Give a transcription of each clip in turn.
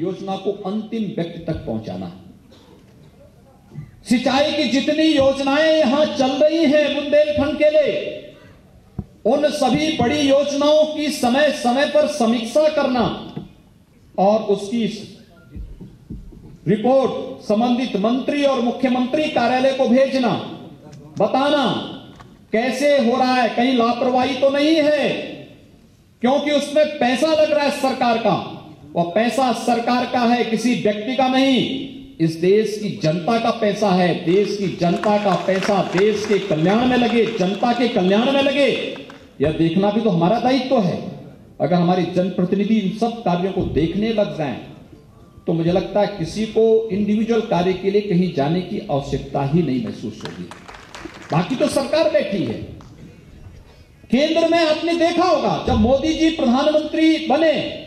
योजना को अंतिम व्यक्ति तक पहुंचाना। सिंचाई की जितनी योजनाएं यहां चल रही हैं बुंदेलखंड के लिए, उन सभी बड़ी योजनाओं की समय समय पर समीक्षा करना और उसकी रिपोर्ट संबंधित मंत्री और मुख्यमंत्री कार्यालय को भेजना, बताना कैसे हो रहा है, कहीं लापरवाही तो नहीं है, क्योंकि उसमें पैसा लग रहा है सरकार का, और पैसा सरकार का है, किसी व्यक्ति का नहीं, इस देश की जनता का पैसा है। देश की जनता का पैसा देश के कल्याण में लगे, जनता के कल्याण में लगे, यह देखना भी तो हमारा दायित्व है। अगर हमारे जनप्रतिनिधि इन सब कार्यों को देखने लग जाएं, तो मुझे लगता है किसी को इंडिविजुअल कार्य के लिए कहीं जाने की आवश्यकता ही नहीं महसूस होगी। बाकी तो सरकार बैठी है। केंद्र में आपने देखा होगा, जब मोदी जी प्रधानमंत्री बने,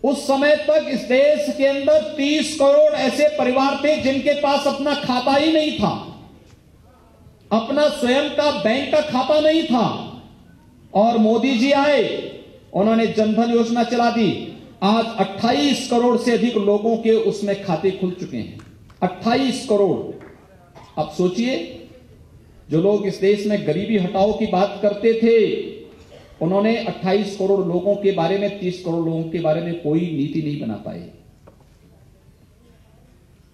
उस समय तक इस देश के अंदर 30 करोड़ ऐसे परिवार थे जिनके पास अपना खाता ही नहीं था, अपना स्वयं का बैंक का खाता नहीं था। और मोदी जी आए, उन्होंने जनधन योजना चला दी। आज 28 करोड़ से अधिक लोगों के उसमें खाते खुल चुके हैं। 28 करोड़। अब सोचिए, जो लोग इस देश में गरीबी हटाओ की बात करते थे, उन्होंने 28 करोड़ लोगों के बारे में, 30 करोड़ लोगों के बारे में कोई नीति नहीं बना पाए।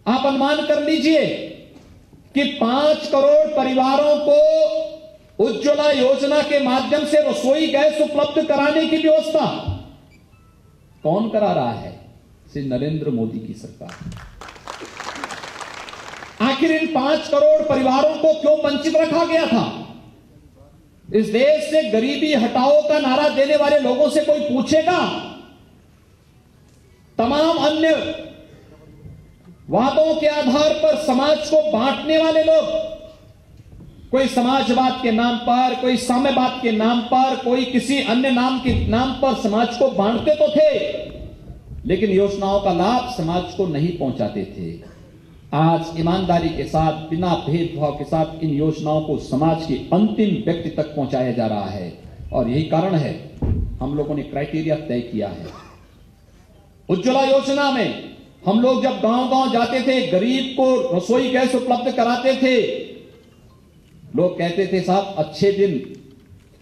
आप अनुमान कर लीजिए कि 5 करोड़ परिवारों को उज्ज्वला योजना के माध्यम से रसोई गैस उपलब्ध कराने की व्यवस्था कौन करा रहा है? श्री नरेंद्र मोदी की सरकार। आखिर इन 5 करोड़ परिवारों को क्यों वंचित रखा गया था? इस देश से गरीबी हटाओ का नारा देने वाले लोगों से कोई पूछेगा? तमाम अन्य वादों के आधार पर समाज को बांटने वाले लोग, कोई समाजवाद के नाम पर, कोई साम्यवाद के नाम पर, कोई किसी अन्य नाम के नाम पर समाज को बांटते तो थे, लेकिन योजनाओं का लाभ समाज को नहीं पहुंचाते थे। आज ईमानदारी के साथ, बिना भेदभाव के साथ इन योजनाओं को समाज के अंतिम व्यक्ति तक पहुंचाया जा रहा है। और यही कारण है हम लोगों ने क्राइटेरिया तय किया है। उज्ज्वला योजना में हम लोग जब गांव-गांव जाते थे, गरीब को रसोई गैस उपलब्ध कराते थे, लोग कहते थे साहब अच्छे दिन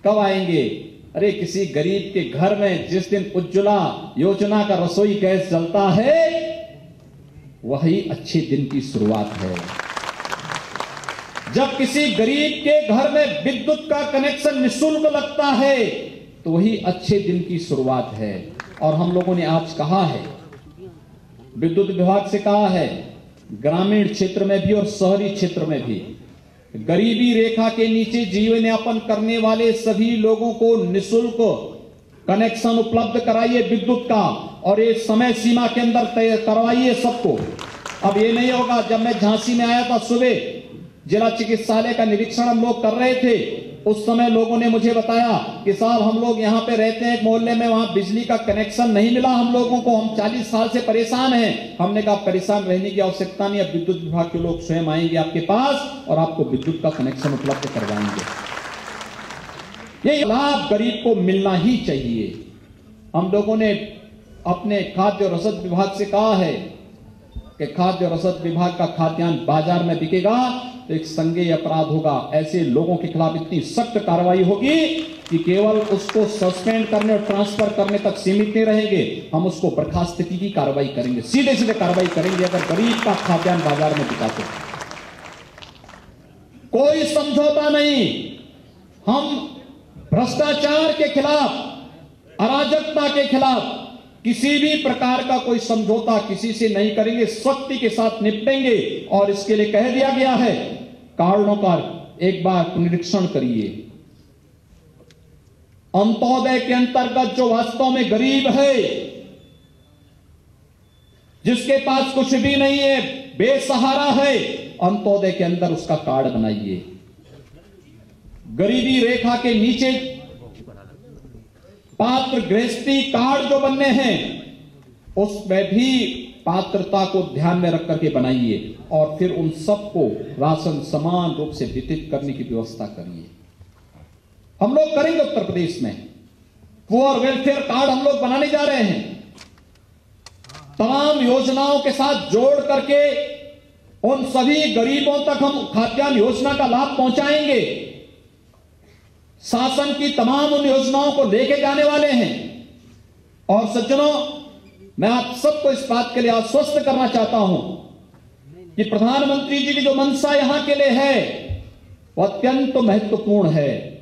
कब आएंगे? अरे किसी गरीब के घर में जिस दिन उज्ज्वला योजना का रसोई गैस जलता है, वही अच्छे दिन की शुरुआत है। जब किसी गरीब के घर में विद्युत का कनेक्शन निःशुल्क लगता है, तो वही अच्छे दिन की शुरुआत है। और हम लोगों ने आज कहा है, विद्युत विभाग से कहा है, ग्रामीण क्षेत्र में भी और शहरी क्षेत्र में भी गरीबी रेखा के नीचे जीवन यापन करने वाले सभी लोगों को निःशुल्क कनेक्शन उपलब्ध कराइए विद्युत का, और एक समय सीमा के अंदर तय करवाइए सबको। अब ये नहीं होगा। जब मैं झांसी में आया था, सुबह जिला चिकित्सालय का निरीक्षण हम लोग कर रहे थे, उस समय लोगों ने मुझे बताया कि साहब हम लोग यहाँ पे रहते हैं एक मोहल्ले में, वहां बिजली का कनेक्शन नहीं मिला हम लोगों को, हम 40 साल से परेशान हैं। हमने कहा परेशान रहने की आवश्यकता नहीं, अब विद्युत विभाग के लोग स्वयं आएंगे आपके पास और आपको विद्युत का कनेक्शन उपलब्ध करवाएंगे। ये लाभ गरीब को मिलना ही चाहिए। हम लोगों ने अपने खाद्य और रसद विभाग से कहा है कि खाद्य और रसद विभाग का खाद्यान्न बाजार में बिकेगा तो एक संज्ञेय अपराध होगा। ऐसे लोगों के खिलाफ इतनी सख्त कार्रवाई होगी कि केवल उसको सस्पेंड करने और ट्रांसफर करने तक सीमित नहीं रहेंगे, हम उसको बर्खास्तगी की कार्रवाई करेंगे, सीधे सीधे कार्रवाई करेंगे अगर गरीब का खाद्यान्न बाजार में बिका तो। कोई समझौता नहीं। हम भ्रष्टाचार के खिलाफ, अराजकता के खिलाफ किसी भी प्रकार का कोई समझौता किसी से नहीं करेंगे, सख्ती के साथ निपटेंगे। और इसके लिए कह दिया गया है, कारणों का एक बार निरीक्षण करिए। अंत्योदय के अंतर्गत जो वास्तव में गरीब है, जिसके पास कुछ भी नहीं है, बेसहारा है, अंत्योदय के अंदर उसका कार्ड बनाइए। गरीबी रेखा के नीचे पात्र गृहस्थी कार्ड जो बनने हैं, उसमें भी पात्रता को ध्यान में रख करके बनाइए और फिर उन सबको राशन समान रूप से वितरित करने की व्यवस्था करिए। हम लोग करेंगे उत्तर प्रदेश में, पुअर वेलफेयर कार्ड हम लोग बनाने जा रहे हैं। तमाम योजनाओं के साथ जोड़ करके उन सभी गरीबों तक हम खाद्यान्न योजना का लाभ पहुंचाएंगे। शासन की तमाम उन योजनाओं को लेके जाने वाले हैं। और सज्जनों, मैं आप सबको इस बात के लिए आश्वस्त करना चाहता हूं कि प्रधानमंत्री जी की जो मंशा यहां के लिए है वो अत्यंत महत्वपूर्ण है।